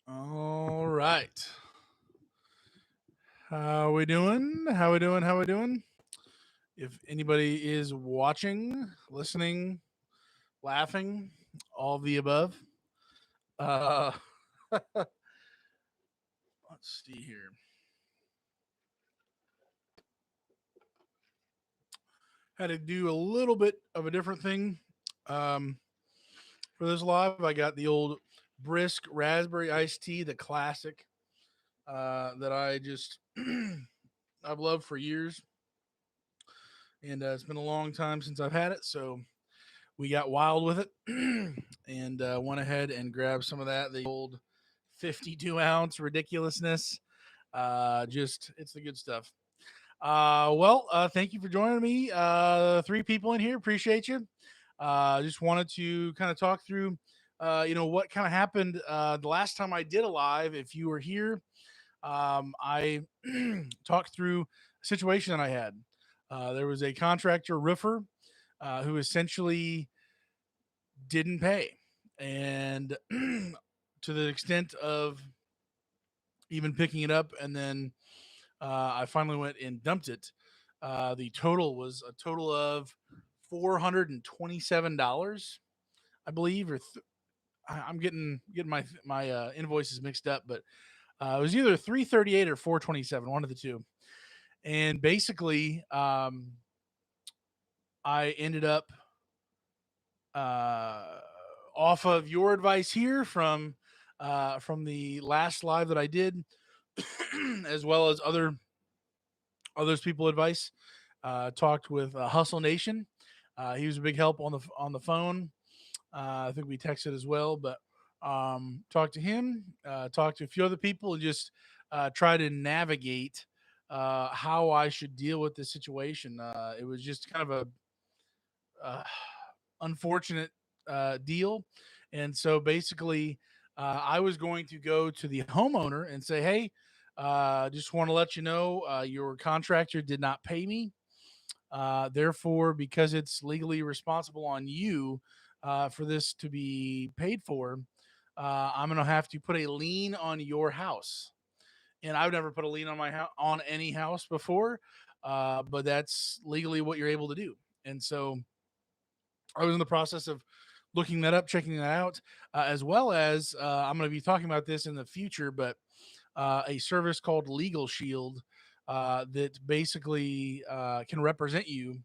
All right. How we doing? How we doing? How we doing? If anybody is watching, listening, laughing, all of the above, uh, let's see here. Had to do a little bit of a different thing um, for this live. I got the old brisk raspberry iced tea, the classic that I just I've loved for years, and it's been a long time since I've had it. So we got wild with it and went ahead and grabbed some of that. The old 52-ounce ridiculousness. Just it's the good stuff. Thank you for joining me. Three people in here. Appreciate you. Just wanted to kind of talk through, what kind of happened the last time I did a live. If you were here, I talked through a situation that I had. There was a contractor roofer who essentially didn't pay. And to the extent of even picking it up, and then I finally went and dumped it. The total was a total of $427, I believe, I'm getting my invoices mixed up, but it was either 338 or 427, one of the two. And basically, I ended up uh, off of your advice here from the last live that I did, as well as others people advice. Talked with Hustle Nation. He was a big help on the phone. I think we texted as well, but talked to him, talked to a few other people, and just try to navigate how I should deal with this situation. It was just kind of uh, unfortunate deal. And so basically, I was going to go to the homeowner and say, hey, just want to let you know your contractor did not pay me. Therefore, because it's legally responsible on you for this to be paid for, I'm going to have to put a lien on your house. And I've never put a lien on on any house before, but that's legally what you're able to do. And so I was in the process of looking that up, checking that out, as well as I'm going to be talking about this in the future, but a service called Legal Shield that basically can represent you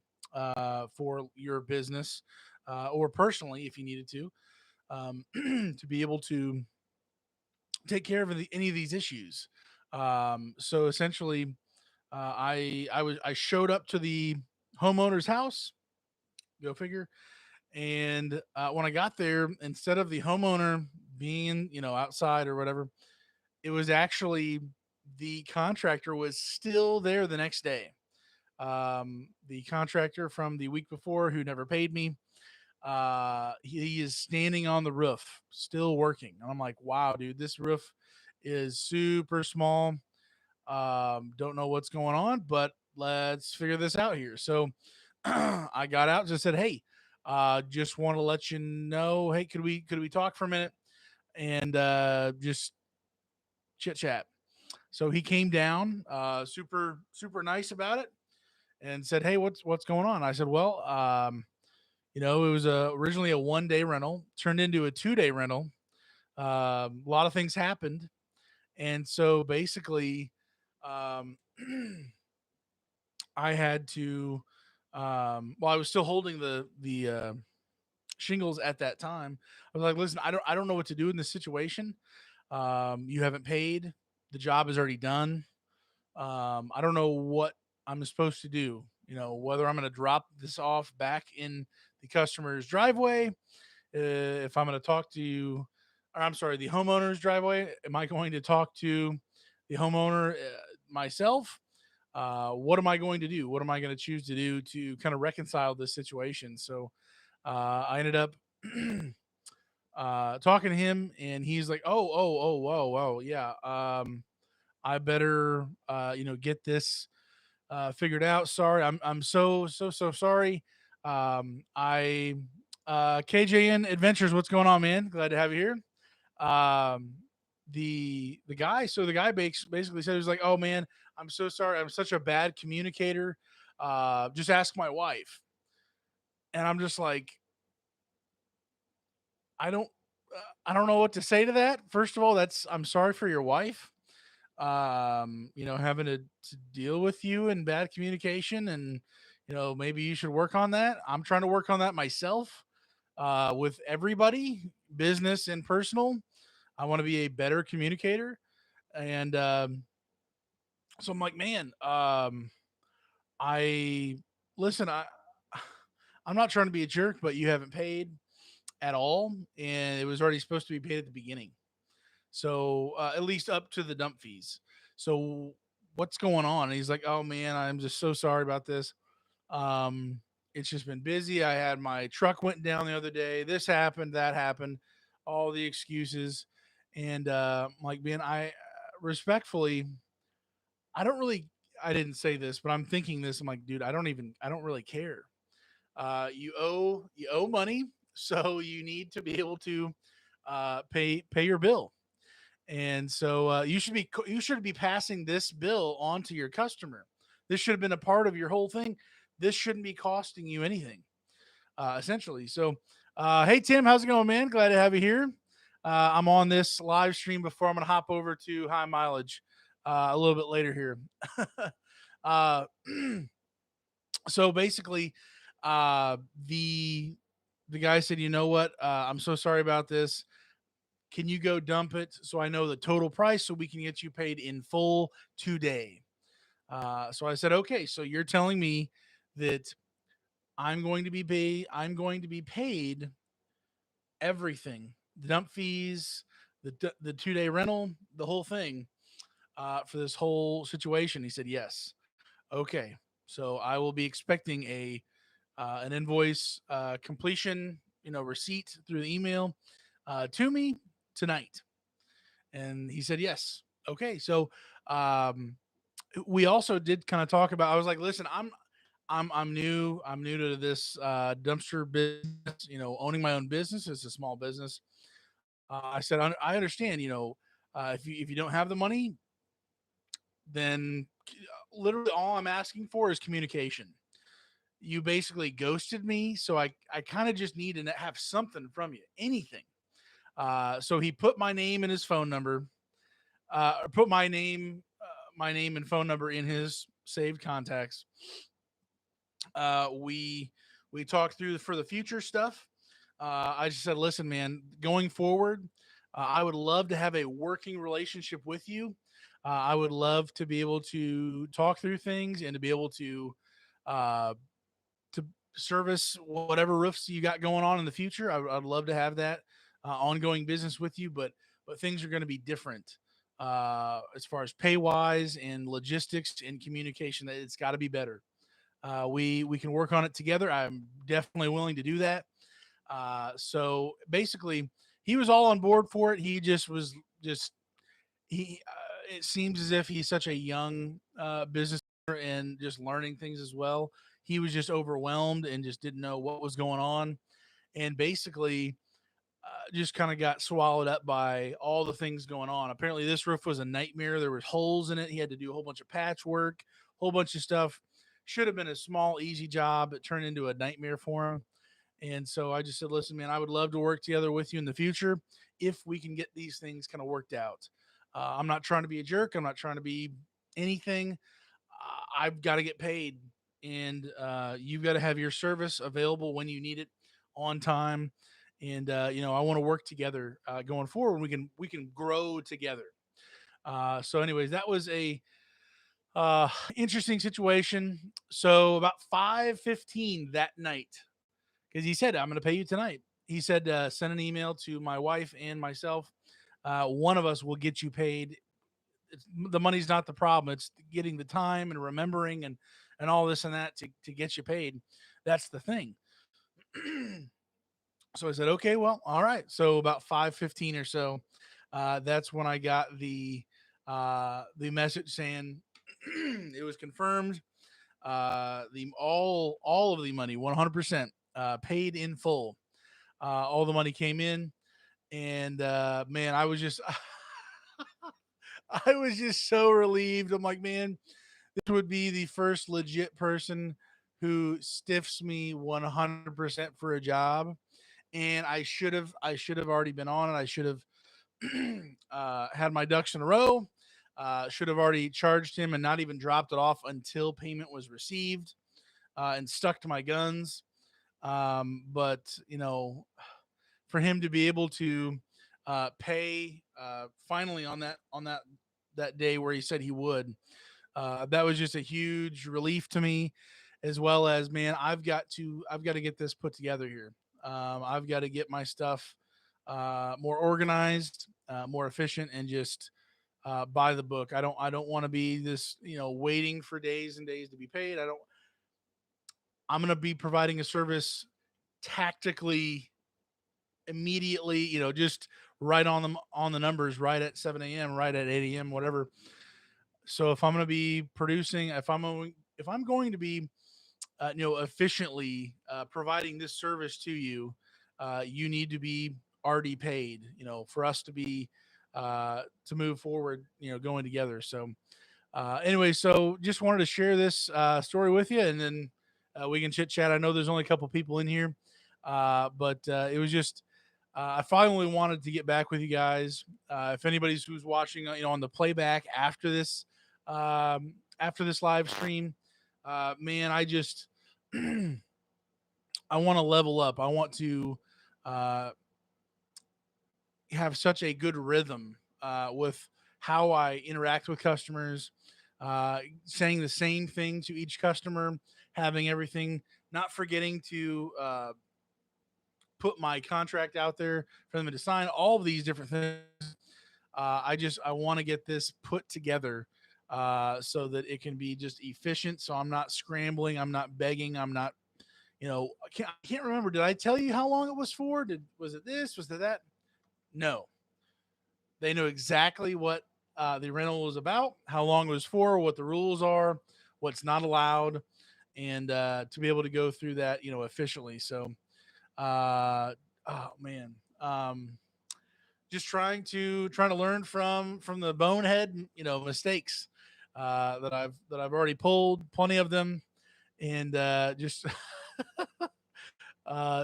for your business or personally if you needed to, to be able to take care of any of these issues. So essentially, I showed up to the homeowner's house. Go figure. And when I got there, instead of the homeowner being, outside or whatever, it was actually the contractor was still there the next day. The contractor from the week before who never paid me, he is standing on the roof, still working. And I'm like, wow, dude, this roof is super small. Don't know what's going on, but let's figure this out here. So I got out and just said, hey, just want to let you know, hey, could we talk for a minute and just chit chat? So he came down, super nice about it, and said, "Hey, what's going on?" I said, "Well, it was originally a 1 day rental, turned into a 2 day rental. A lot of things happened, and so basically, um, I had to. While I was still holding the shingles at that time, I was like, "Listen, I don't know what to do in this situation. You haven't paid. The job is already done. I don't know what I'm supposed to do. Whether I'm going to drop this off back in the customer's driveway, if I'm going to talk to you, or I'm sorry, the homeowner's driveway. Am I going to talk to the homeowner myself? What am I going to do? What am I going to choose to do to kind of reconcile this situation?" So I ended up talking to him, and he's like, "Oh, whoa, whoa, yeah. I better, get this figured out. Sorry, I'm so sorry. I KJN Adventures, what's going on, man? Glad to have you here. Um, the guy, so the guy basically said, he was like, "Oh man, I'm so sorry. I'm such a bad communicator. Just ask my wife." And I'm just like, I don't I don't know what to say to that. First of all, that's I'm sorry for your wife. Having to deal with you in bad communication, and maybe you should work on that. I'm trying to work on that myself, with everybody, business and personal. I want to be a better communicator. And so I'm like, man, I listen, I'm not trying to be a jerk, but you haven't paid at all, and it was already supposed to be paid at the beginning. So at least up to the dump fees. So what's going on? And he's like, "Oh man, I'm just so sorry about this. Um, it's just been busy. I had my truck went down the other day. This happened, that happened, all the excuses." And I'm like, man, I respectfully, I don't really, I didn't say this, but I'm thinking this. I'm like, dude, I don't really care. You owe money, so you need to be able to pay your bill. And so you should be passing this bill on to your customer. This should have been a part of your whole thing. This shouldn't be costing you anything, essentially. So, hey Tim, how's it going, man? Glad to have you here. I'm on this live stream before I'm going to hop over to high mileage a little bit later here. uh, so basically, uh, the the guy said, "You know what? I'm so sorry about this. Can you go dump it so I know the total price so we can get you paid in full today?" So I said, "Okay, so you're telling me that I'm going to be paid everything, the dump fees, the 2 day rental, the whole thing, for this whole situation?" He said, "Yes." Okay, so I will be expecting an invoice completion, receipt through the email to me tonight. And he said, "Yes." Okay. So, um, we also did kind of talk about, I was like, listen, I'm new to this dumpster business, owning my own business. It's a small business. I said, I understand, if you don't have the money, then literally all I'm asking for is communication. You basically ghosted me. So I kind of just need to have something from you, anything. So he put my name and his phone number, put my name and phone number in his saved contacts. We talked through for the future stuff. I just said, listen, man, going forward, I would love to have a working relationship with you. I would love to be able to talk through things and to be able uh, to service whatever roofs you got going on in the future. I'd love to have that ongoing business with you, but things are going to be different as far as pay wise and logistics and communication. It's got to be better. We can work on it together. I'm definitely willing to do that. So basically, he was all on board for it. He just was just he. It seems as if he's such a young business owner and just learning things as well. He was just overwhelmed and just didn't know what was going on, and basically just kind of got swallowed up by all the things going on. Apparently, this roof was a nightmare. There was holes in it. He had to do a whole bunch of patchwork, whole bunch of stuff. Should have been a small, easy job. It turned into a nightmare for him. And so I just said, listen, man, I would love to work together with you in the future if we can get these things kind of worked out. I'm not trying to be a jerk. I'm not trying to be anything. I've got to get paid, and you've got to have your service available when you need it on time. And I want to work together going forward. We can grow together. So, anyways, that was a interesting situation. So about 5:15 that night, because he said, "I'm going to pay you tonight." He said, "Send an email to my wife and myself. One of us will get you paid. The money's not the problem. It's getting the time and remembering and all this and that to get you paid. That's the thing." So I said, "Okay, well, all right." So about 5:15 or so, that's when I got the message saying it was confirmed. The all of the money, 100% paid in full. All the money came in, and man, I was just I was just so relieved. I'm like, man, this would be the first legit person who stiffs me 100% for a job, and I should have already been on it. I should have had my ducks in a row. Should have already charged him and not even dropped it off until payment was received, and stuck to my guns. But for him to be able to pay finally on that day where he said he would, that was just a huge relief to me, as well as, man, I've got to get this put together here. I've got to get my stuff more organized, more efficient, and just by the book. I don't want to be this, waiting for days and days to be paid. I don't. I'm going to be providing a service tactically, immediately, just right on the numbers, right at 7 a.m., right at 8 a.m., whatever. So if I'm going to be producing, if I'm going to be efficiently providing this service to you, you need to be already paid, for us to move forward, going together. So anyway, so just wanted to share this story with you, and then we can chit chat. I know there's only a couple people in here, but it was just I finally wanted to get back with you guys. If anybody's who's watching, on the playback after this live stream, man, I just I want to level up. I want to uh, have such a good rhythm with how I interact with customers, saying the same thing to each customer, having everything, not forgetting to put my contract out there for them to sign, all of these different things. I want to get this put together so that it can be just efficient. So I'm not scrambling. I'm not begging. I'm not, I can't remember. Did I tell you how long it was for? Was it this? Was it that? No, they know exactly what the rental was about, how long it was for, what the rules are, what's not allowed, and to be able to go through that, efficiently. So, uh, oh man, just trying to learn from the bonehead, mistakes that I've already pulled, plenty of them, and just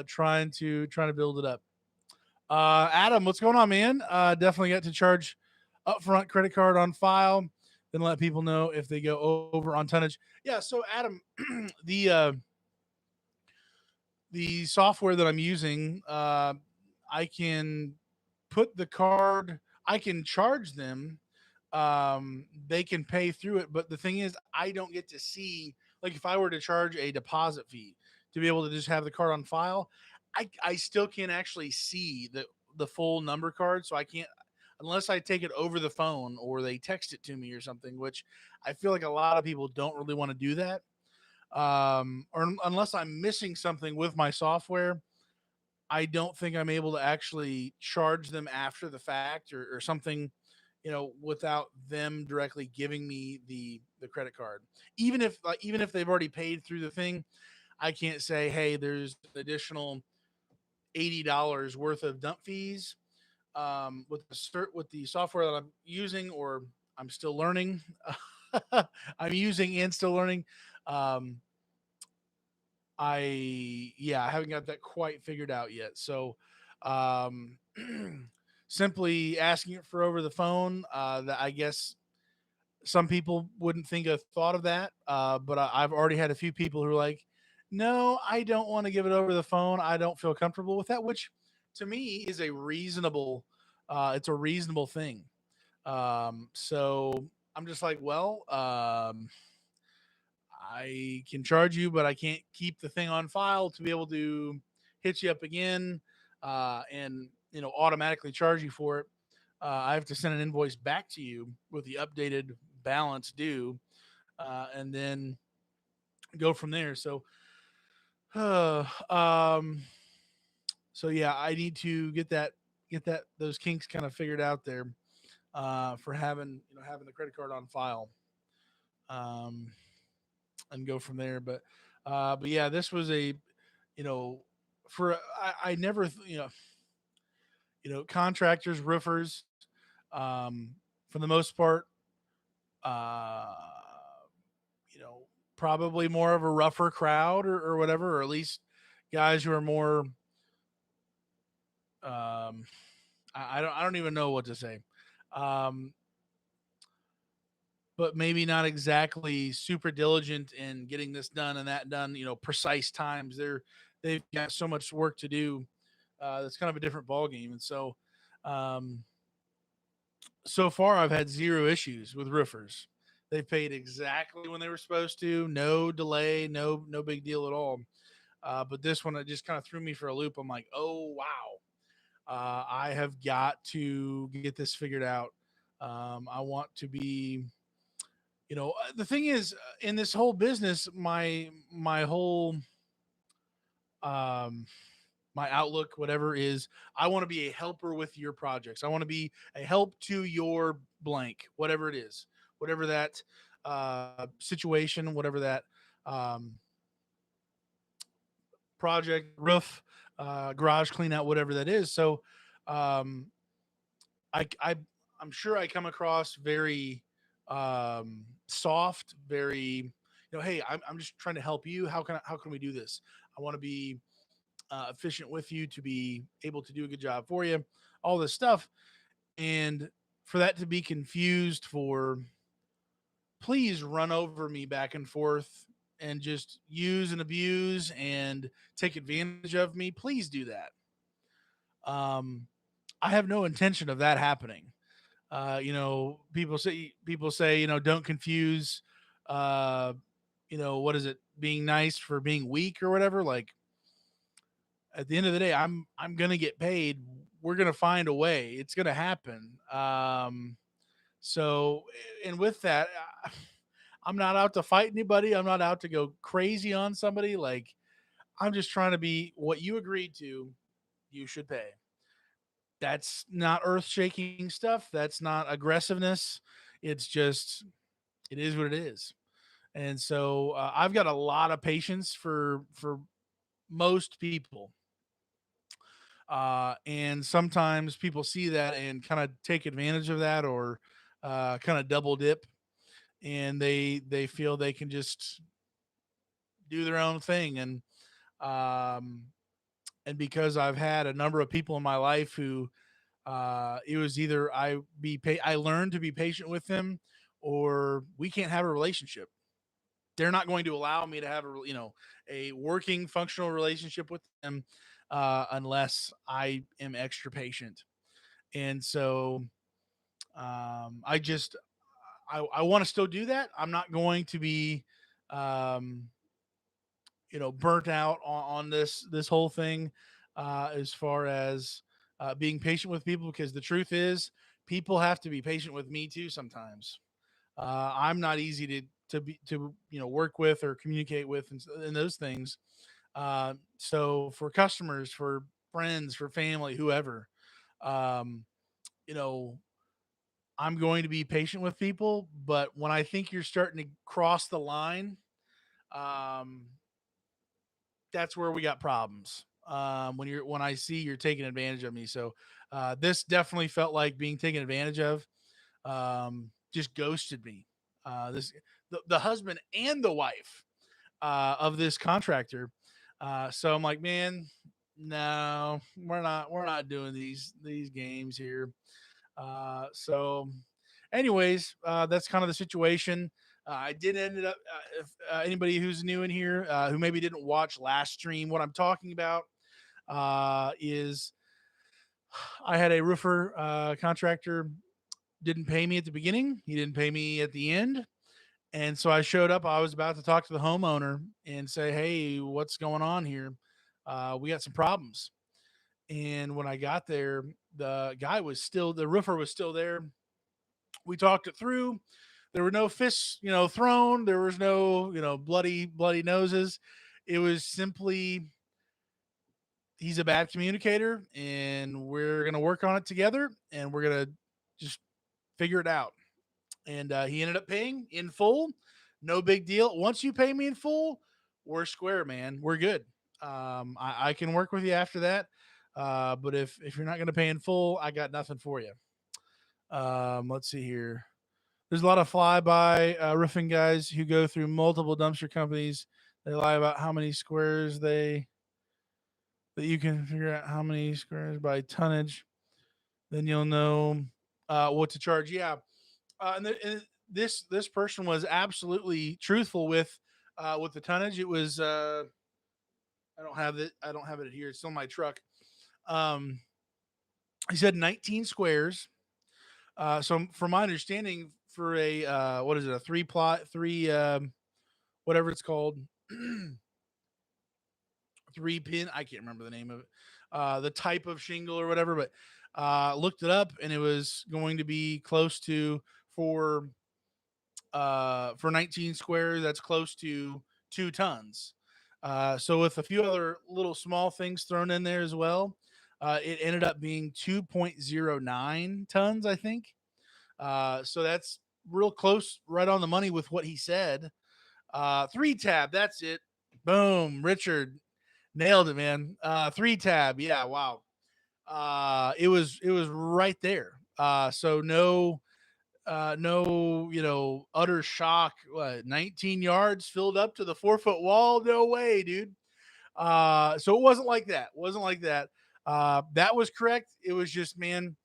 trying to build it up. Adam, what's going on, man? Definitely got to charge upfront, credit card on file, then let people know if they go over on tonnage. Yeah. So, Adam, the software that I'm using, I can put the card, I can charge them. They can pay through it, but the thing is, I don't get to see, like, if I were to charge a deposit fee to be able to just have the card on file, I still can't actually see the full number card, so I can't unless I take it over the phone or they text it to me or something, which I feel like a lot of people don't really want to do that. Or unless I'm missing something with my software, I don't think I'm able to actually charge them after the fact, or something, without them directly giving me the credit card. Even if they've already paid through the thing, I can't say, hey, there's an additional $80 worth of dump fees with the software that I'm using, or I'm still learning. I'm using and still learning. Um, I haven't got that quite figured out yet. So, um, simply asking it for over the phone, that I guess some people wouldn't think of thought of that. But I've already had a few people who are like, no, I don't want to give it over the phone. I don't feel comfortable with that, which to me is it's a reasonable thing. So I'm just like, well, I can charge you, but I can't keep the thing on file to be able to hit you up again, and automatically charge you for it. I have to send an invoice back to you with the updated balance due, and then go from there. So, uh, um, so yeah, I need to get that those kinks kind of figured out there, for having the credit card on file. Um, and go from there. But yeah, this was you know, I never, contractors, roofers, um, for the most part, uh, you know, probably more of a rougher crowd or whatever, or at least guys who are more, um, I don't even know what to say. Um, but maybe not exactly super diligent in getting this done and that done, precise times. They've got so much work to do. That's kind of a different ball game. And um, so far I've had zero issues with roofers. They paid exactly when they were supposed to, no delay, no big deal at all. But this one, it just kind of threw me for a loop. I'm like, oh wow, I have got to get this figured out. I want to be, the thing is, in this whole business, my whole um, my outlook, whatever, is I want to be a helper with your projects. I want to be a help to your blank, whatever it is, whatever that situation, whatever that um, project, roof, garage clean out, whatever that is. So um, I I'm sure I come across very soft, very, hey, I'm just trying to help you. How can we do this? I want to be efficient with you to be able to do a good job for you, all this stuff. And for that to be confused for, please run over me back and forth and just use and abuse and take advantage of me, please do that. Um, I have no intention of that happening. People say, don't confuse, uh, what is it, being nice for being weak or whatever. Like, at the end of the day, I'm gonna get paid. We're gonna find a way. It's gonna happen. So, and with that, I'm not out to fight anybody. I'm not out to go crazy on somebody. Like, I'm just trying to be what you agreed to. You should pay. That's not earth shaking stuff. That's not aggressiveness. It's just, it is what it is. And so I've got a lot of patience for most people. And sometimes people see that and kind of take advantage of that, or kind of double dip, and they feel they can just do their own thing. Um, and because I've had a number of people in my life who, it was either I learned to be patient with them, or we can't have a relationship. They're not going to allow me to have a working functional relationship with them unless I am extra patient. And so I just I want to still do that. I'm not going to be um, burnt out on this whole thing, as far as being patient with people, because the truth is, people have to be patient with me too sometimes. I'm not easy to work with or communicate with, and those things. So for customers, for friends, for family, whoever, um, you know, I'm going to be patient with people. But when I think you're starting to cross the line, um, that's where we got problems. When I see you're taking advantage of me. So this definitely felt like being taken advantage of. Just ghosted me. The husband and the wife of this contractor. So I'm like, man, no, we're not doing these games here. So, anyways, that's kind of the situation. I did end up. If anybody who's new in here, who maybe didn't watch last stream, what I'm talking about is I had a roofer contractor didn't pay me at the beginning. He didn't pay me at the end. And so I showed up. I was about to talk to the homeowner and say, hey, what's going on here? We got some problems. And when I got there, the roofer was still there. We talked it through. There were no fists, thrown. There was no, bloody noses. It was simply, he's a bad communicator, and we're going to work on it together, and we're going to just figure it out. And he ended up paying in full. No big deal. Once you pay me in full, we're square, man. We're good. I can work with you after that. But if you're not going to pay in full, I got nothing for you. Let's see here. There's a lot of flyby roofing guys who go through multiple dumpster companies. They lie about how many squares they that you can figure out how many squares by tonnage. Then you'll know what to charge. Yeah, and this person was absolutely truthful with the tonnage. It was I don't have it here. It's on my truck. Um, he said 19 squares. So from my understanding, for a what is it, a three plot, three whatever it's called, three pin. I can't remember the name of it. The type of shingle or whatever, but looked it up and it was going to be close to for for 19 squares. That's close to 2 tons. So with a few other little small things thrown in there as well, it ended up being 2.09 tons, I think. So that's real close, right on the money with what he said. Three tab, that's it. Boom, Richard nailed it, man. Three tab, yeah, wow. It was right there. So no, utter shock. What, 19 yards filled up to the 4 foot wall? No way, dude. So it wasn't like that. Wasn't like that. That was correct. It was just, man,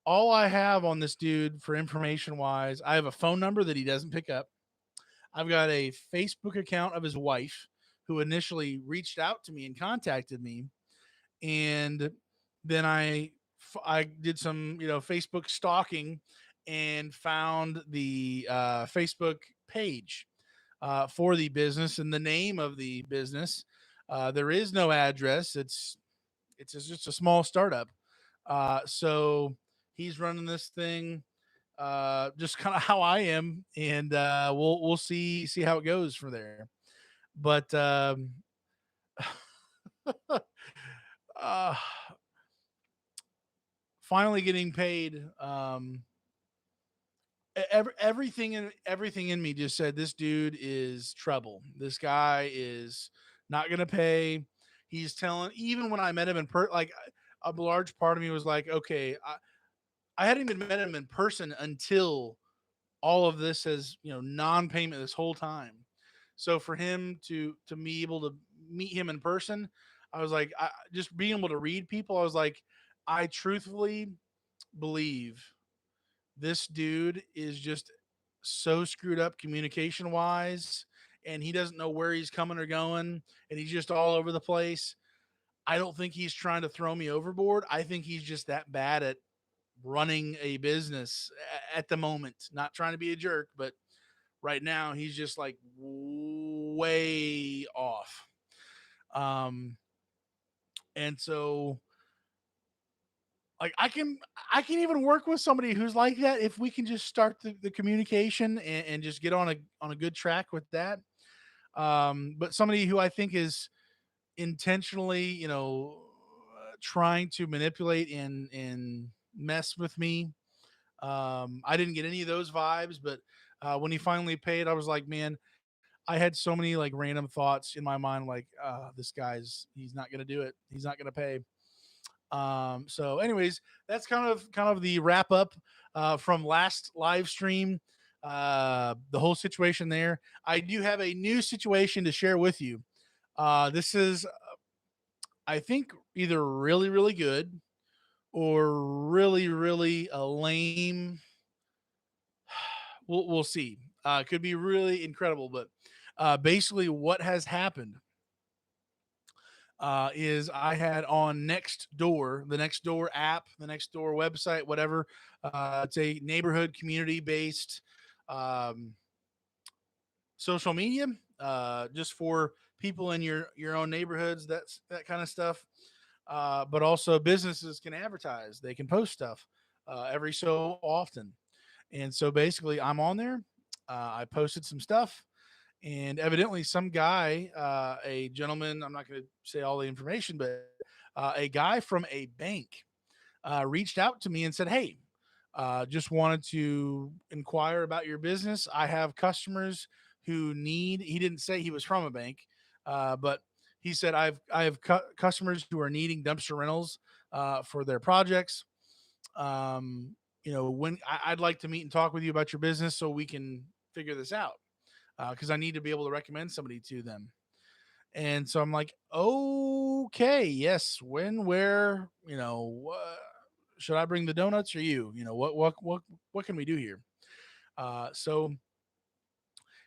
all I have on this dude for information wise, I have a phone number that he doesn't pick up. I've got a Facebook account of his wife who initially reached out to me and contacted me, and then I did some Facebook stalking and found the Facebook page for the business and the name of the business. There is no address. It's just a small startup. So he's running this thing just kind of how I am, and we'll see how it goes from there. But uh, finally getting paid. Everything in me just said this dude is trouble. This guy is not gonna pay. He's telling, even when I met him in like a large part of me was like, okay, I hadn't even met him in person until all of this as non-payment this whole time. So for him to me able to meet him in person, I was like, just being able to read people, I was like, I truthfully believe this dude is just so screwed up communication wise, and he doesn't know where he's coming or going, and he's just all over the place. I don't think he's trying to throw me overboard. I think he's just that bad at running a business at the moment. Not trying to be a jerk, but right now he's just like way off. Um, and so like I can even work with somebody who's like that if we can just start the communication and just get on a good track with that. But somebody who I think is intentionally, trying to manipulate and mess with me. I didn't get any of those vibes, but when he finally paid, I was like, man, I had so many like random thoughts in my mind, like, this he's not gonna do it. He's not gonna pay. So anyways, that's kind of the wrap up from last live stream. The whole situation there. I do have a new situation to share with you. This is, I think, either really, really good or really, really a lame. We'll see. Could be really incredible, but basically, what has happened is I had on Nextdoor, the Nextdoor app, the Nextdoor website, whatever. It's a neighborhood community based um, social media, just for people in your own neighborhoods. That's that kind of stuff. But also businesses can advertise. They can post stuff every so often. And so basically, I'm on there. I posted some stuff, and evidently, some guy, a gentleman, I'm not going to say all the information, but a guy from a bank reached out to me and said, hey, just wanted to inquire about your business. I have customers who need, he didn't say he was from a bank, but he said, I have customers who are needing dumpster rentals for their projects. Um, when I'd like to meet and talk with you about your business so we can figure this out, because I need to be able to recommend somebody to them. And so I'm like, okay, yes, when, where, should I bring the donuts or you? What can we do here? So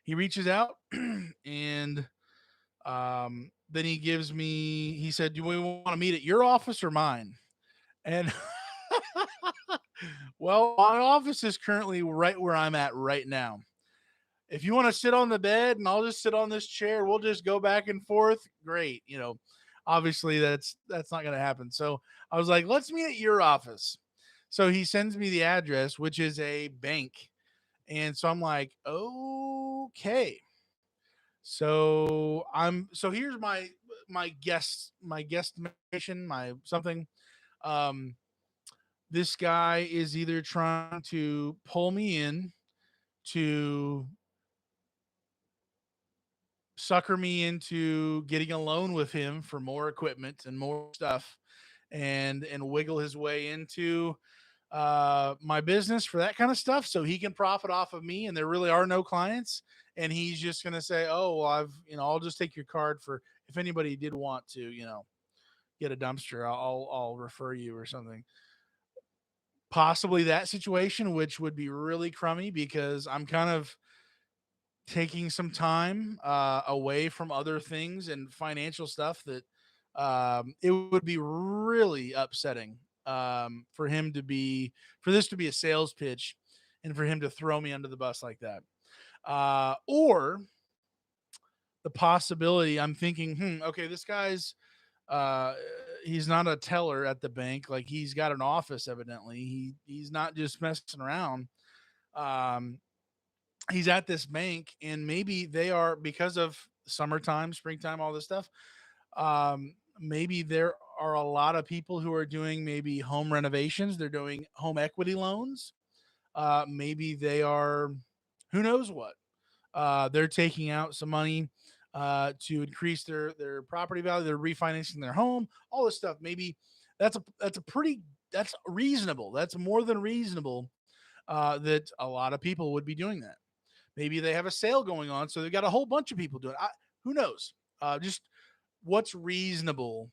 he reaches out and then he said, do we want to meet at your office or mine? And well, my office is currently right where I'm at right now. If you want to sit on the bed and I'll just sit on this chair, we'll just go back and forth. Great. Obviously that's not going to happen. So I was like, let's meet at your office. So he sends me the address, which is a bank. And so I'm like, okay. So here's my guesstimation, my something. Um, this guy is either trying to pull me in to sucker me into getting a loan with him for more equipment and more stuff, and wiggle his way into my business for that kind of stuff so he can profit off of me and there really are no clients, and he's just going to say, oh well, I'll just take your card for if anybody did want to get a dumpster, I'll refer you or something. Possibly that situation, which would be really crummy because I'm kind of taking some time away from other things and financial stuff that it would be really upsetting for this to be a sales pitch and for him to throw me under the bus like that. Or the possibility I'm thinking, okay, this guy's uh he's not a teller at the bank, like he's got an office evidently. He's not just messing around. Um he's at this bank and maybe they are, because of summertime, springtime, all this stuff. Maybe there are a lot of people who are doing maybe home renovations, they're doing home equity loans. Maybe they are, who knows what, they're taking out some money to increase their property value, they're refinancing their home, all this stuff. Maybe that's reasonable, that's more than reasonable, that a lot of people would be doing that. Maybe they have a sale going on, so they've got a whole bunch of people doing it. Who knows? Just what's reasonable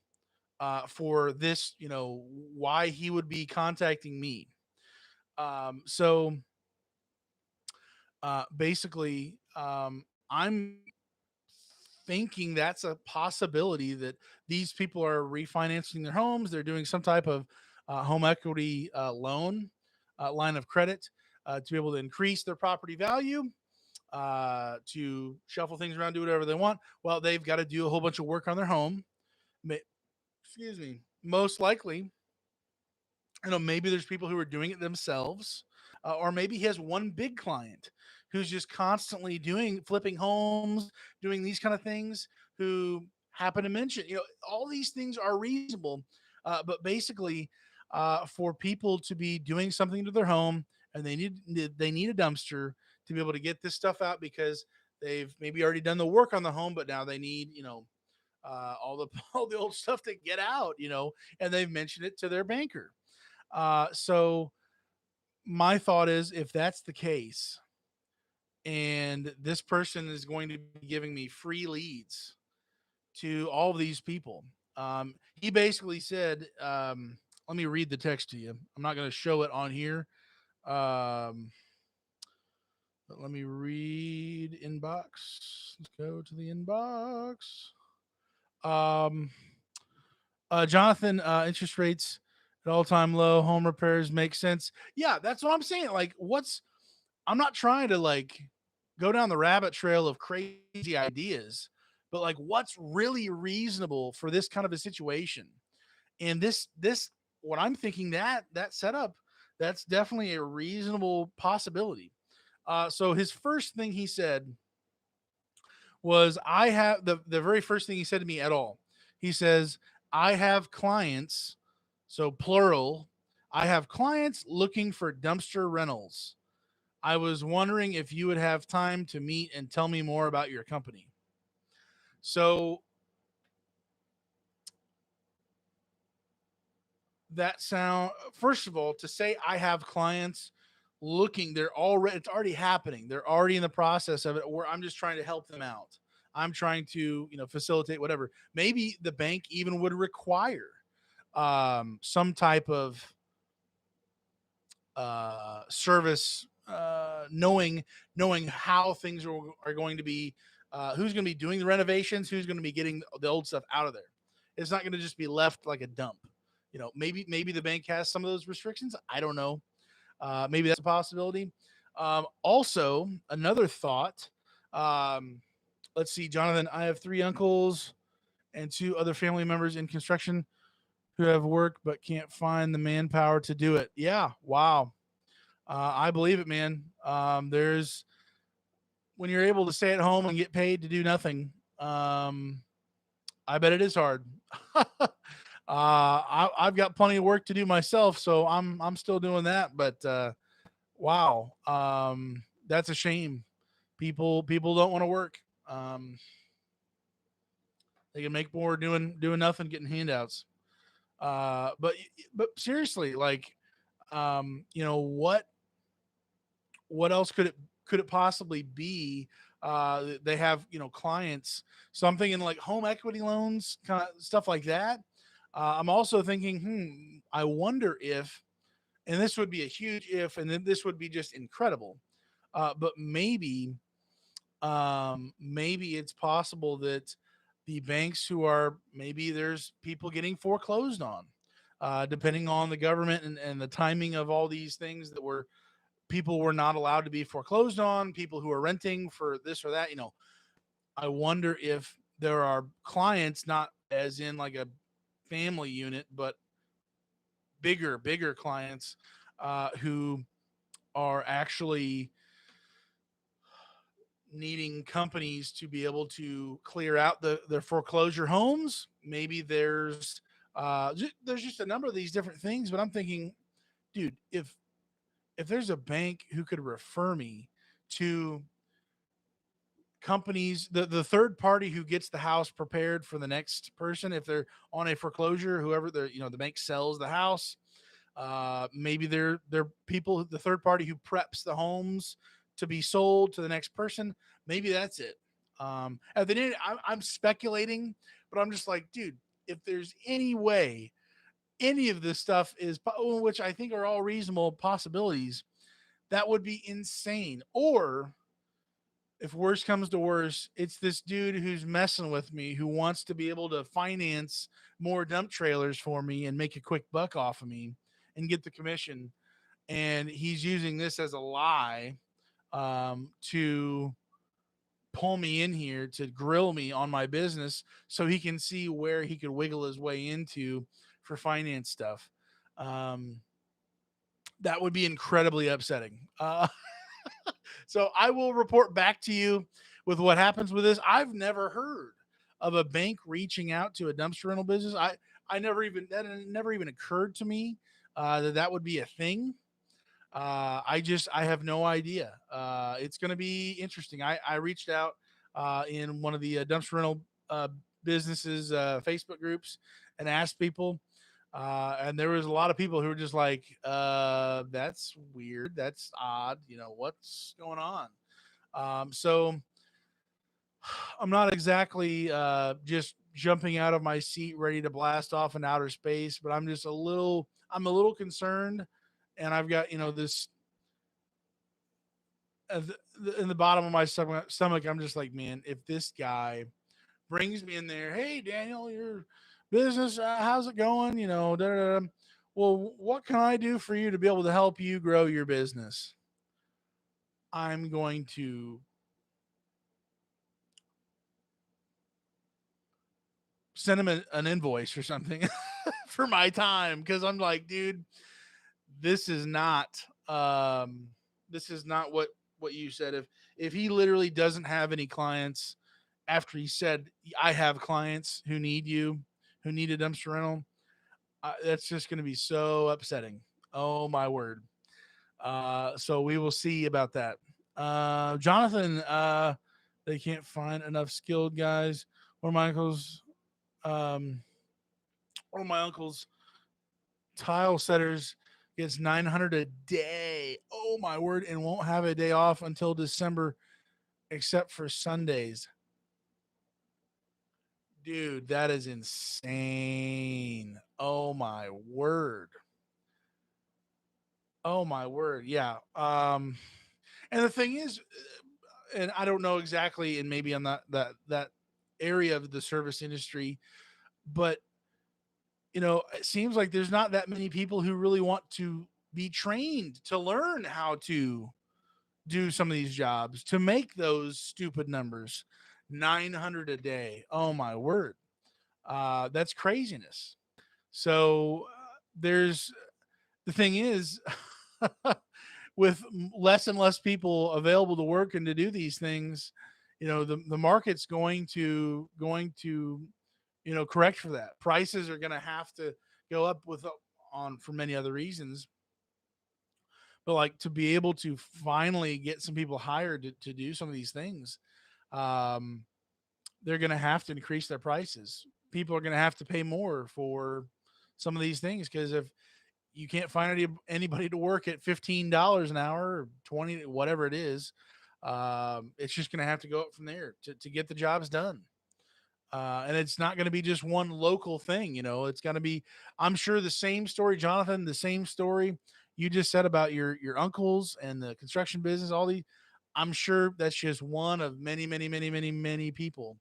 for this? Why he would be contacting me. Basically, I'm thinking that's a possibility that these people are refinancing their homes. They're doing some type of home equity loan, line of credit, to be able to increase their property value, to shuffle things around, do whatever they want. Well, they've got to do a whole bunch of work on their home. Excuse me. Most likely, maybe there's people who are doing it themselves, or maybe he has one big client who's just constantly doing flipping homes, doing these kind of things. Who happen to mention, all these things are reasonable, but basically, for people to be doing something to their home and they need a dumpster to be able to get this stuff out because they've maybe already done the work on the home, but now they need all the all the old stuff to get out, and they've mentioned it to their banker. So my thought is, if that's the case, and this person is going to be giving me free leads to all of these people, he basically said, let me read the text to you. I'm not going to show it on here. Um, but let me read inbox. Let's go to the inbox. Um, Jonathan, interest rates at all time low. Home repairs make sense. Yeah, that's what I'm saying. Like, I'm not trying to like go down the rabbit trail of crazy ideas, but like, what's really reasonable for this kind of a situation? And what I'm thinking, that setup, that's definitely a reasonable possibility. So his first thing he said was, I have the very first thing he said to me at all. He says, I have clients, so plural, I have clients looking for dumpster rentals. I was wondering if you would have time to meet and tell me more about your company. So that sound, first of all, to say I have clients looking, they're already, it's already happening. They're already in the process of it, or I'm just trying to help them out. I'm trying to, facilitate whatever. Maybe the bank even would require some type of service, knowing how things are going to be, who's going to be doing the renovations, who's going to be getting the old stuff out of there. It's not going to just be left like a dump. Maybe the bank has some of those restrictions. I don't know. Maybe that's a possibility. Also, another thought. Um, let's see, Jonathan. I have three uncles and two other family members in construction who have work but can't find the manpower to do it. Yeah, wow. I believe it, man. There's when you're able to stay at home and get paid to do nothing. I bet it is hard. I've got plenty of work to do myself, so I'm still doing that. But wow, that's a shame. People don't want to work. They can make more doing nothing, getting handouts. But seriously, like, what else could it possibly be? They have clients. So I'm thinking like home equity loans, kind of stuff like that. I'm also thinking, I wonder if, and this would be a huge if, and then this would be just incredible. But maybe it's possible that the banks who are, maybe there's people getting foreclosed on, depending on the government and the timing of all these things that were people were not allowed to be foreclosed on, people who are renting for this or that. I wonder if there are clients, not as in like a family unit, but bigger clients, who are actually needing companies to be able to clear out their foreclosure homes. Maybe there's just a number of these different things, but I'm thinking, dude, if there's a bank who could refer me to companies, the third party who gets the house prepared for the next person, if they're on a foreclosure, whoever they're, the bank sells the house. Maybe they're people, the third party who preps the homes to be sold to the next person. Maybe that's it. At the end, I'm speculating, but I'm just like, dude, if there's any way any of this stuff is, which I think are all reasonable possibilities, that would be insane. Or if worse comes to worse, it's this dude who's messing with me who wants to be able to finance more dump trailers for me and make a quick buck off of me and get the commission. And he's using this as a lie, to pull me in here to grill me on my business so he can see where he could wiggle his way into for finance stuff. Um, that would be incredibly upsetting. So I will report back to you with what happens with this. I've never heard of a bank reaching out to a dumpster rental business. I never even, that never even occurred to me, that would be a thing. I have no idea. It's going to be interesting. I reached out, in one of the dumpster rental businesses Facebook groups and asked people, and there was a lot of people who were just like, "That's weird. That's odd. What's going on?" So I'm not exactly just jumping out of my seat, ready to blast off in outer space, but I'm a little concerned, and I've got this in the bottom of my stomach. I'm just like, man, if this guy brings me in there, hey Daniel, your business, how's it going? Da, da, da. Well, what can I do for you to be able to help you grow your business? I'm going to send him an invoice or something for my time, because I'm like, dude, this is not um, this is not what you said. If he literally doesn't have any clients after he said, I have clients who need you, who need a dumpster rental, that's just going to be so upsetting. Oh my word. So we will see about that. Jonathan, they can't find enough skilled guys. One of my uncles, um, one of my uncles tile setters gets 900 a day. Oh my word, and won't have a day off until December except for Sundays. Dude, that is insane. Oh my word. Oh my word. Yeah. And the thing is, and I don't know exactly, and maybe I'm not that area of the service industry, but it seems like there's not that many people who really want to be trained to learn how to do some of these jobs to make those stupid numbers. 900 a day. Oh my word. That's craziness. So there's the thing is, with less and less people available to work and to do these things, the market's going to correct for that. Prices are going to have to go up with on for many other reasons, but like to be able to finally get some people hired to do some of these things, um, they're going to have to increase their prices. People are going to have to pay more for some of these things because if you can't find anybody to work at $15 an hour or 20, whatever it is, it's just going to have to go up from there to get the jobs done. And it's not going to be just one local thing. It's going to be, I'm sure, the same story, Jonathan, the same story you just said about your uncles and the construction business, all the, I'm sure that's just one of many, many, many, many, many people.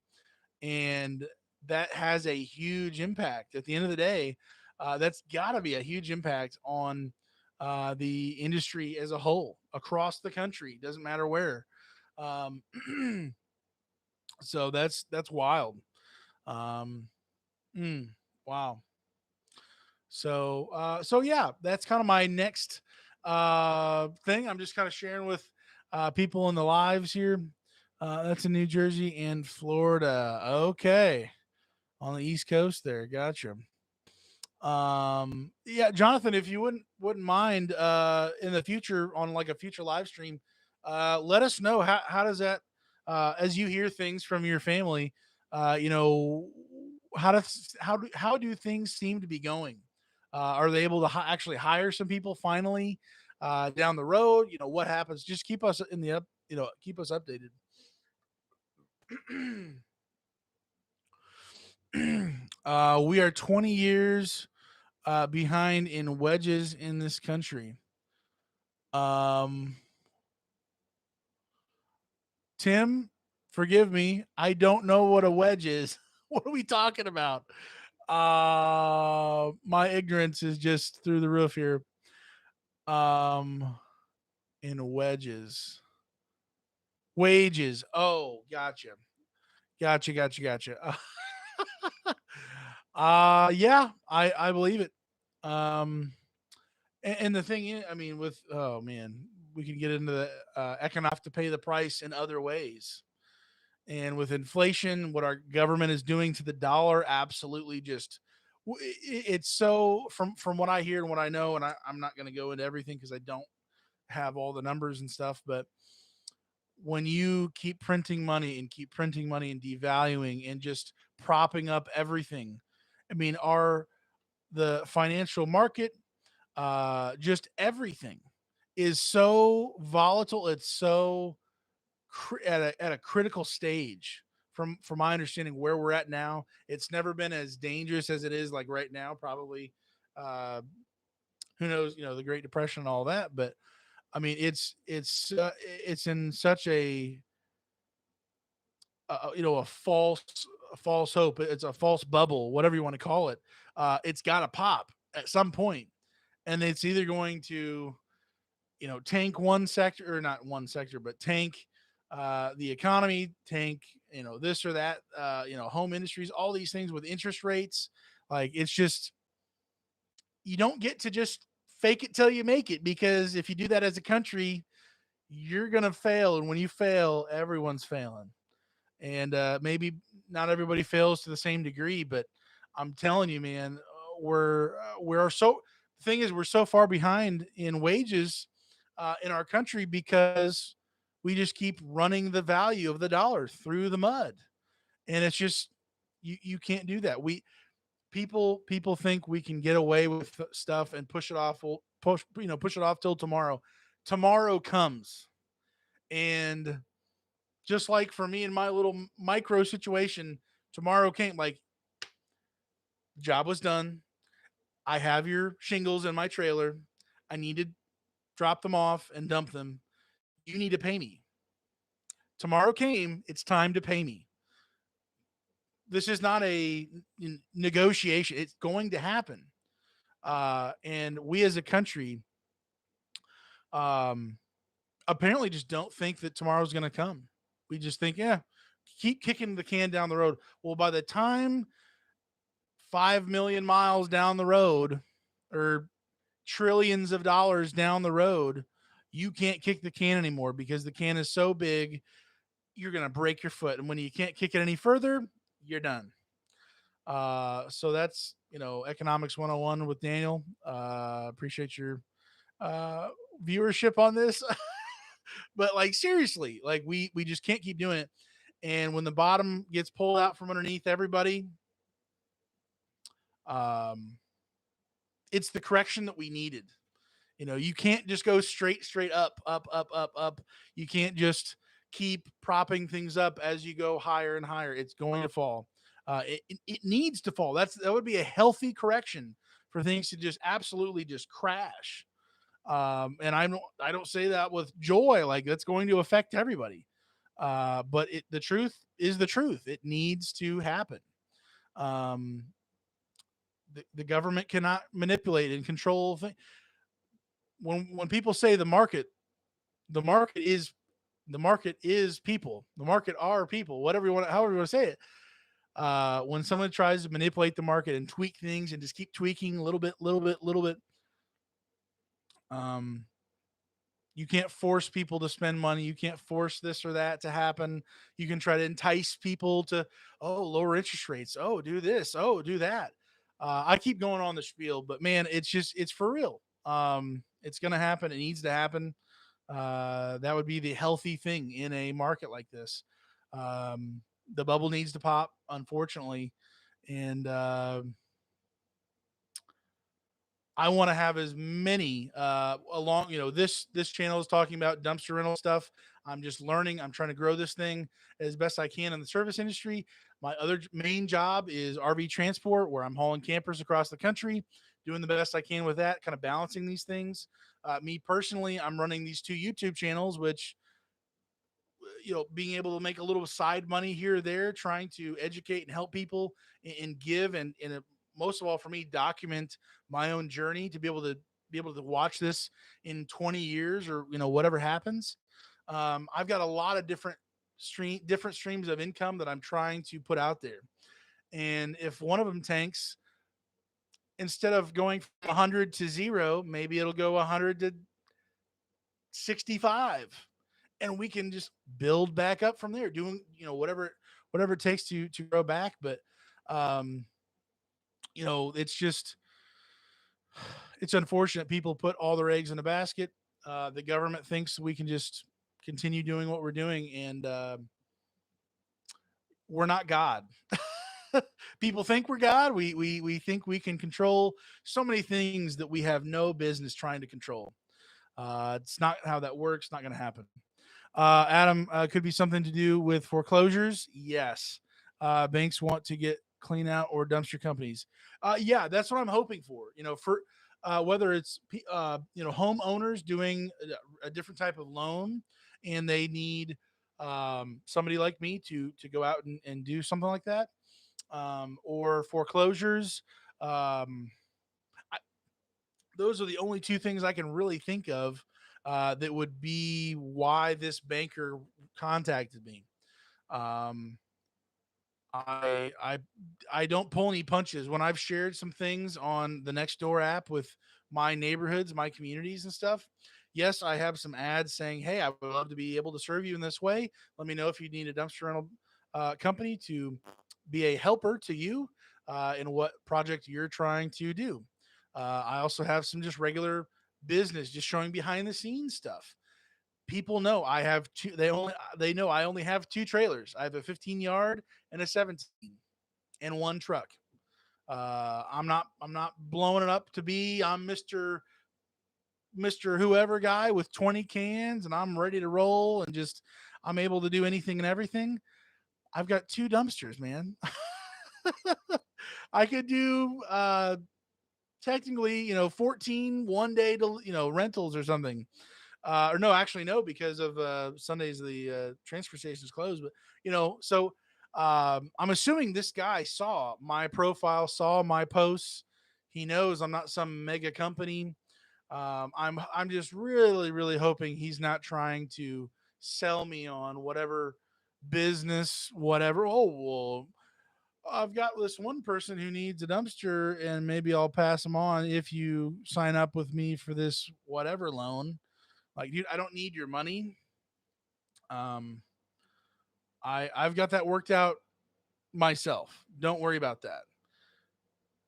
And that has a huge impact at the end of the day. That's got to be a huge impact on the industry as a whole across the country. Doesn't matter where. Um, so that's wild. Um, mm, wow. So yeah, that's kind of my next thing. I'm just kind of sharing with people in the lives here. That's in New Jersey and Florida. Okay, on the East Coast there. Gotcha. Yeah, Jonathan, if you wouldn't mind in the future on like a future live stream, let us know how does that as you hear things from your family, you know, how do things seem to be going? Are they able to actually hire some people finally down the road? What happens? Just keep us in the up, keep us updated. We are 20 years behind in wedges in this country. Um, Tim, forgive me. I don't know what a wedge is. What are we talking about? My ignorance is just through the roof here. Um, in wedges, wages. Oh, gotcha, gotcha. Yeah, I believe it. Um, and the thing is, I mean, with oh man, we can get into the economic to pay the price in other ways. And with inflation, what our government is doing to the dollar, absolutely just it's so from what I hear and what I know, and I'm not going to go into everything because I don't have all the numbers and stuff, but when you keep printing money and keep printing money and devaluing and just propping up everything, I mean, the financial market, just everything is so volatile. It's so at a critical stage from my understanding where we're at now. It's never been as dangerous as it is like right now. Probably, uh, who knows? The Great Depression and all that. But I mean, it's in such a false hope. It's a false bubble, whatever you want to call it. It's got to pop at some point, and it's either going to tank one sector, or not one sector, but tank the economy, tank this or that, home industries, all these things with interest rates. Like it's just, you don't get to just fake it till you make it, because if you do that as a country, you're gonna fail, and when you fail, everyone's failing. And maybe not everybody fails to the same degree, but I'm telling you, man, we're so, the thing is, we're so far behind in wages in our country because we just keep running the value of the dollar through the mud. And it's just, you can't do that. people think we can get away with stuff and push it off, push it off till tomorrow. Tomorrow comes, and just like for me in my little micro situation, tomorrow came. Like, job was done. I have your shingles in my trailer. I need to drop them off and dump them. You need to pay me. Tomorrow came. It's time to pay me. This is not a negotiation. It's going to happen. And we as a country, um, apparently just don't think that tomorrow's going to come. We just think, yeah, keep kicking the can down the road. Well, by the time 5 million miles down the road, or trillions of dollars down the road, you can't kick the can anymore because the can is so big, you're going to break your foot. And when you can't kick it any further, you're done. So that's, economics 101 with Daniel. Appreciate your uh, viewership on this. But like, seriously, like we just can't keep doing it. And when the bottom gets pulled out from underneath everybody, um, it's the correction that we needed. You can't just go straight up, up, up, up, up. You can't just keep propping things up as you go higher and higher. It's going to fall. It needs to fall. That would be a healthy correction for things to just absolutely just crash. And I don't say that with joy. Like, that's going to affect everybody. But the truth is the truth. It needs to happen. Um, the government cannot manipulate and control things. When people say the market is people. The market are people. However you want to say it. When someone tries to manipulate the market and tweak things and just keep tweaking a little bit, um, you can't force people to spend money. You can't force this or that to happen. You can try to entice people to, lower interest rates. Oh, do this. Oh, do that. I keep going on the spiel, but man, it's for real. It's going to happen. It needs to happen. That would be the healthy thing in a market like this. The bubble needs to pop, unfortunately. And, I want to have as many along. This channel is talking about dumpster rental stuff. I'm just learning. I'm trying to grow this thing as best I can in the service industry. My other main job is RV transport, where I'm hauling campers across the country, doing the best I can with that, kind of balancing these things. Me personally, I'm running these two YouTube channels, which, being able to make a little side money here or there, trying to educate and help people and give, and most of all for me, document my own journey to be able to watch this in 20 years, or whatever happens. I've got a lot of different streams of income that I'm trying to put out there, and if one of them tanks, instead of going from 100 to 0, maybe it'll go 100 to 65, and we can just build back up from there, doing whatever it takes to grow back. But um it's just, it's unfortunate people put all their eggs in a basket. The government thinks we can just continue doing what we're doing, and we're not God. People think we're God. We think we can control so many things that we have no business trying to control. It's not how that works. Not going to happen. Adam, could be something to do with foreclosures. Yes. Banks want to get clean out, or dumpster companies. Yeah, that's what I'm hoping for. For whether it's homeowners doing a different type of loan, and they need somebody like me to go out and do something like that, or foreclosures. Um, I, those are the only two things I can really think of that would be why this banker contacted me. Um, I don't pull any punches when I've shared some things on the Nextdoor app with my neighborhoods, my communities, and stuff. Yes, I have some ads saying, "Hey, I would love to be able to serve you in this way. Let me know if you need a dumpster rental company to be a helper to you in what project you're trying to do." I also have some just regular business, just showing behind the scenes stuff. People know I have two. They know I only have two trailers. I have a 15 yard and a 17, and one truck. I'm not blowing it up to be I'm Mr. Whoever guy with 20 cans and I'm ready to roll and just I'm able to do anything and everything. I've got two dumpsters, man. I could do technically, 14 one day to rentals or something. Or no, actually no, because of Sundays the transfer station's closed. But so I'm assuming this guy saw my profile, saw my posts. He knows I'm not some mega company. I'm just really really hoping he's not trying to sell me on whatever business, whatever. Oh well, I've got this one person who needs a dumpster, and maybe I'll pass them on if you sign up with me for this whatever loan. Like, dude, I don't need your money. Um, I've got that worked out myself. Don't worry about that.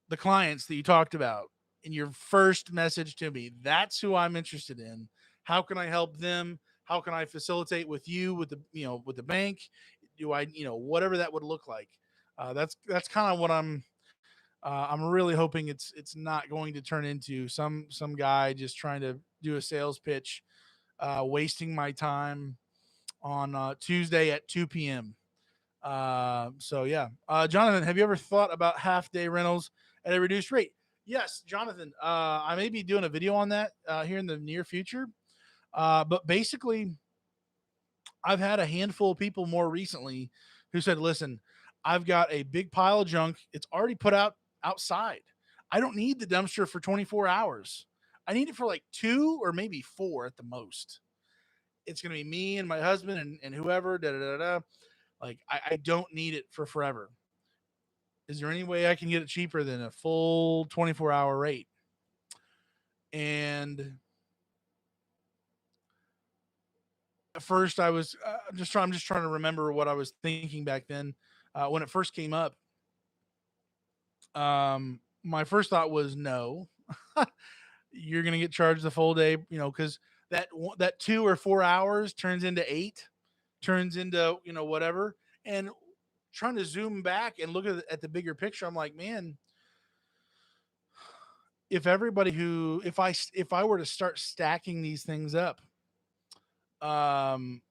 The clients that you talked about in your first message to me, that's who I'm interested in. How can I help them? How can I facilitate with you with the with the bank? Do I whatever that would look like? That's kind of what I'm really hoping it's not going to turn into some guy just trying to do a sales pitch, wasting my time on Tuesday at 2 p.m. So yeah, Jonathan, have you ever thought about half day rentals at a reduced rate? Yes, Jonathan. I may be doing a video on that here in the near future. But basically, I've had a handful of people more recently who said, "Listen, I've got a big pile of junk. It's already put out outside. I don't need the dumpster for 24 hours. I need it for like 2 or maybe 4 at the most. It's going to be me and my husband and whoever. Da da da da. Like I don't need it for forever. Is there any way I can get it cheaper than a full 24-hour rate?" And at first, I was I'm just trying to remember what I was thinking back then when it first came up. My first thought was no, you're going to get charged the full day, because that 2 or 4 hours turns into 8, turns into whatever. And trying to zoom back and look at the bigger picture, I'm like, man, if I were to start stacking these things up, um,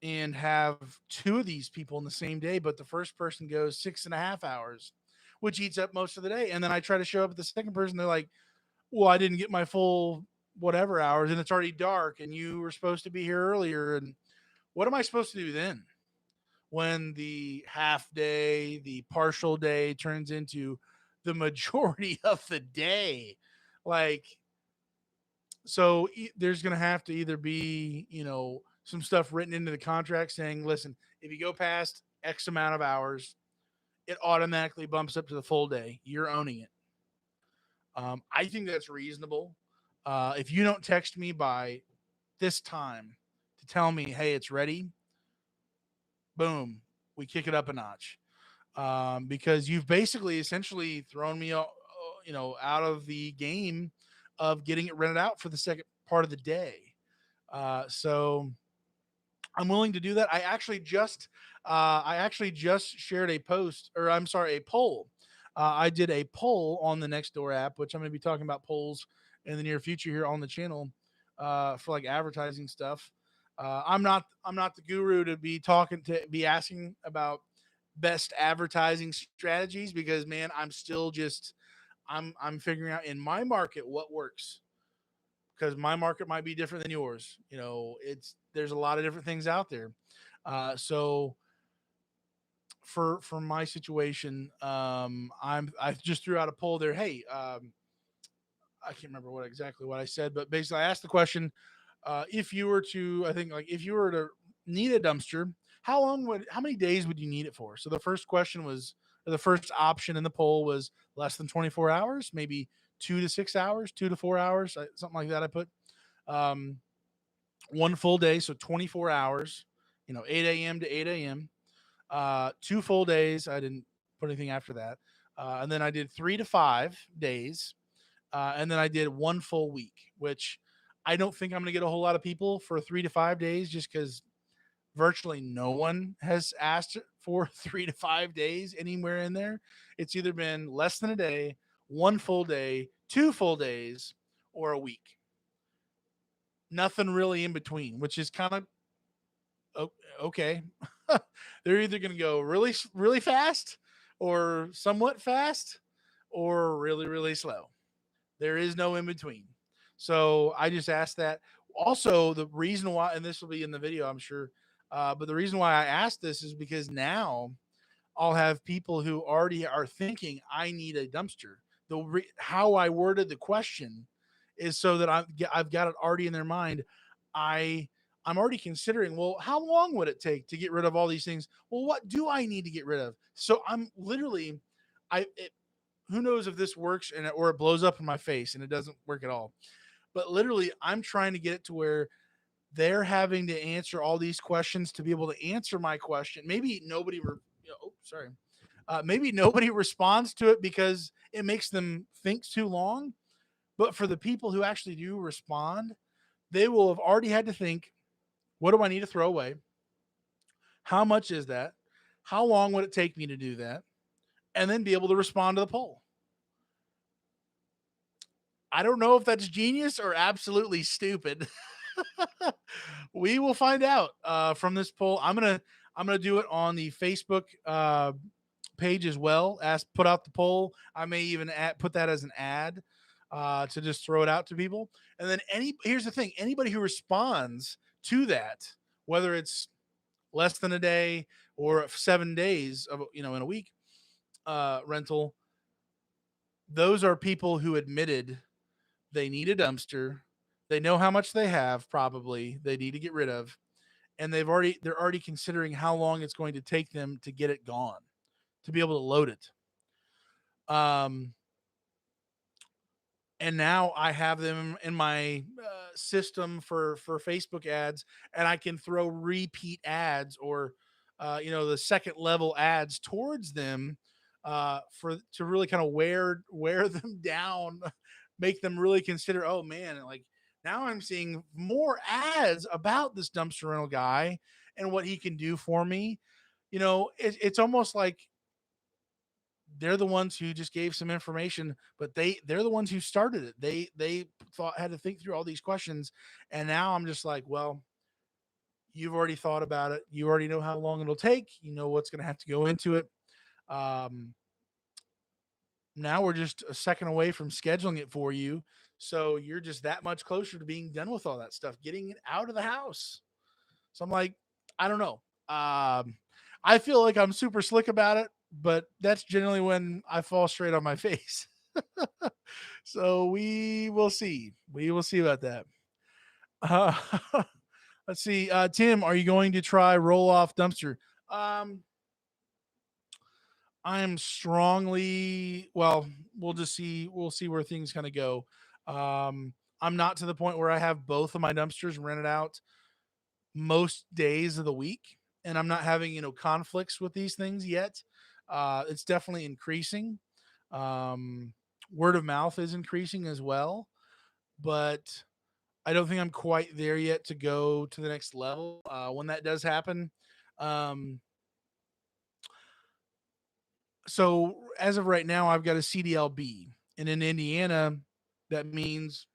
and have two of these people in the same day, but the first person goes 6.5 hours, which eats up most of the day, and then I try to show up at the second person, they're like, well, I didn't get my full whatever hours, and it's already dark, and you were supposed to be here earlier, and what am I supposed to do then when the half day, the partial day turns into the majority of the day? Like, so there's going to have to either be, some stuff written into the contract saying, listen, if you go past X amount of hours, it automatically bumps up to the full day. You're owning it. I think that's reasonable. If you don't text me by this time to tell me, hey, it's ready, boom, we kick it up a notch. Because you've basically essentially thrown me, out of the game of getting it rented out for the second part of the day. So I'm willing to do that. I actually just shared a post, or I'm sorry, a poll. I did a poll on the Nextdoor app, which I'm going to be talking about polls in the near future here on the channel for like advertising stuff. I'm not the guru to be asking about best advertising strategies because man, I'm figuring out in my market what works because my market might be different than yours. There's a lot of different things out there. So for my situation, I just threw out a poll there. Hey, I can't remember what I said, but basically I asked the question: if you were to, I think like if you were to need a dumpster, how many days would you need it for? So the first question was, or the first option in the poll was less than 24 hours, maybe 2 to 6 hours, 2 to 4 hours, something like that. I put um, one full day, so 24 hours, 8 a.m. to 8 a.m. 2 full days. I didn't put anything after that. And then I did 3 to 5 days. And then I did one full week, which I don't think I'm going to get a whole lot of people for 3 to 5 days just because virtually no one has asked for 3 to 5 days, anywhere in there. It's either been less than a day, 1 full day, 2 full days, or a week. Nothing really in between, which is kind of okay. They're either going to go really, really fast, or somewhat fast, or really, really slow. There is no in between. So I just asked that. Also, the reason why, and this will be in the video, I'm sure, but the reason why I asked this is because now I'll have people who already are thinking I need a dumpster. How I worded the question is so that I've got it already in their mind. I I'm already considering, well, how long would it take to get rid of all these things? Well, what do I need to get rid of? So I'm literally, I it, who knows if this works or it blows up in my face and it doesn't work at all. But literally, I'm trying to get it to where they're having to answer all these questions to be able to answer my question. Maybe nobody, sorry, maybe nobody responds to it because it makes them think too long. But for the people who actually do respond, they will have already had to think, what do I need to throw away? How much is that? How long would it take me to do that? And then be able to respond to the poll. I don't know if that's genius or absolutely stupid. We will find out from this poll. I'm gonna do it on the Facebook page as well. Put out the poll. I may even put that as an ad to just throw it out to people. And then here's the thing: anybody who responds to that, whether it's less than a day or 7 days of in a week rental, those are people who admitted they need a dumpster. They know how much they have, probably they need to get rid of, and they're already considering how long it's going to take them to get it gone, to be able to load it. Um, and now I have them in my system for Facebook ads, and I can throw repeat ads or the second level ads towards them for to really kind of wear them down, make them really consider. Oh man, like now I'm seeing more ads about this dumpster rental guy and what he can do for me. It's almost like they're the ones who just gave some information, but they're the ones who started it. They thought had to think through all these questions, and now I'm just like, well, you've already thought about it. You already know how long it'll take. You know what's going to have to go into it. Um, Now we're just a second away from scheduling it for you, so you're just that much closer to being done with all that stuff, getting it out of the house. So I'm like, I don't know. I feel like I'm super slick about it, but that's generally when I fall straight on my face. So we will see. We will see about that. Uh, let's see. Tim, are you going to try roll off dumpster? Um, I am strongly, well, we'll just see. We'll see where things kind of go. I'm not to the point where I have both of my dumpsters rented out most days of the week, and I'm not having conflicts with these things yet. It's definitely increasing. um, Word of mouth is increasing as well, but I don't think I'm quite there yet to go to the next level. When that does happen, um, so as of right now I've got a CDLB, and in Indiana that means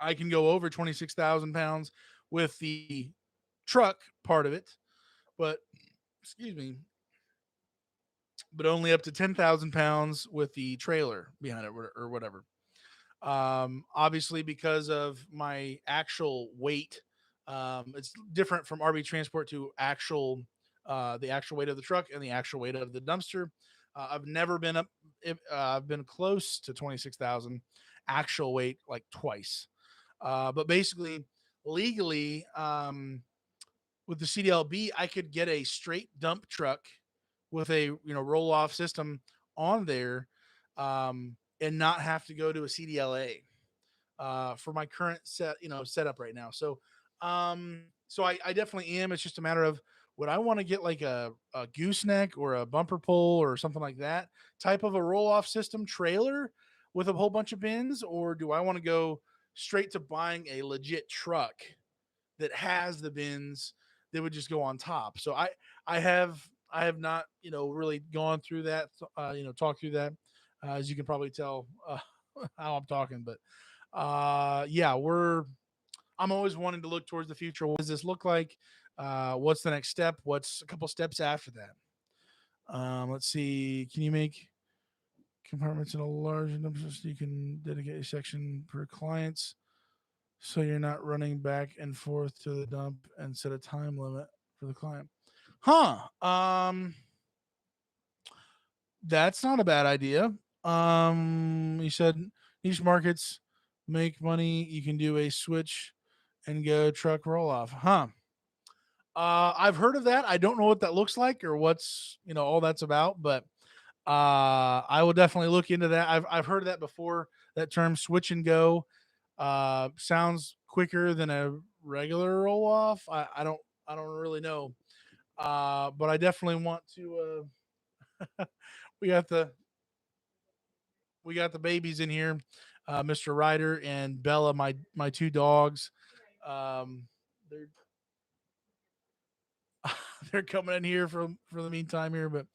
I can go over 26,000 pounds with the truck part of it, but excuse me, but only up to 10,000 pounds with the trailer behind it or whatever. Obviously, because of my actual weight, it's different from RV transport to the actual weight of the truck and the actual weight of the dumpster. I've never been up, I've been close to 26,000 actual weight like twice. But basically, legally, with the CDLB, I could get a straight dump truck with a roll off system on there, and not have to go to a CDLA for my current setup right now. So I definitely am. It's just a matter of would I want to get like a gooseneck or a bumper pull or something like that type of a roll off system trailer with a whole bunch of bins, or do I want to go straight to buying a legit truck that has the bins they would just go on top. So I have not, really gone through that, talk through that, as you can probably tell, how I'm talking. But yeah, I'm always wanting to look towards the future. What does this look like? What's the next step? What's a couple steps after that? Let's see. Can you make compartments in a large number so you can dedicate a section per clients so you're not running back and forth to the dump and set a time limit for the client? Huh. That's not a bad idea. You said niche markets make money. You can do a switch and go truck roll off. Huh. I've heard of that. I don't know what that looks like or what's, all that's about, but I will definitely look into that. I've heard of that before. That term switch and go sounds quicker than a regular roll off. I don't really know. But I definitely want to we got the we got the babies in here, Mr. Ryder and Bella, my two dogs. They're they're coming in here for the meantime here, but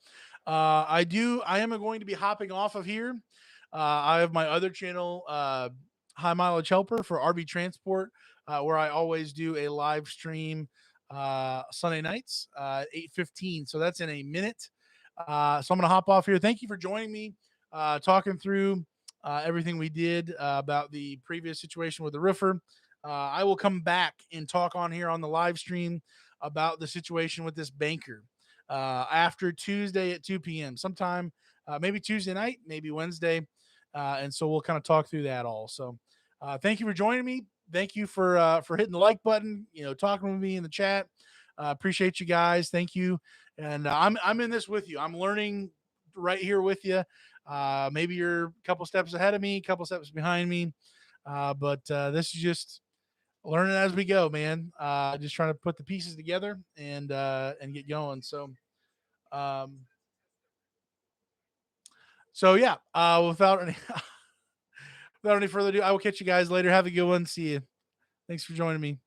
I am going to be hopping off of here. I have my other channel, High Mileage Helper for RV Transport, where I always do a live stream Sunday nights, 8:15. So that's in a minute. So I'm going to hop off here. Thank you for joining me, talking through everything we did about the previous situation with the roofer. I will come back and talk on here on the live stream about the situation with this banker after Tuesday at 2 p.m. sometime, maybe Tuesday night, maybe Wednesday. And so we'll kind of talk through that all. So thank you for joining me. Thank you for hitting the like button, talking with me in the chat. Appreciate you guys. Thank you. And I'm in this with you. I'm learning right here with you. Maybe you're a couple steps ahead of me, a couple steps behind me. But this is just learning as we go, man. Just trying to put the pieces together and get going. Um, so yeah. Without any without any further ado, I will catch you guys later. Have a good one. See you. Thanks for joining me.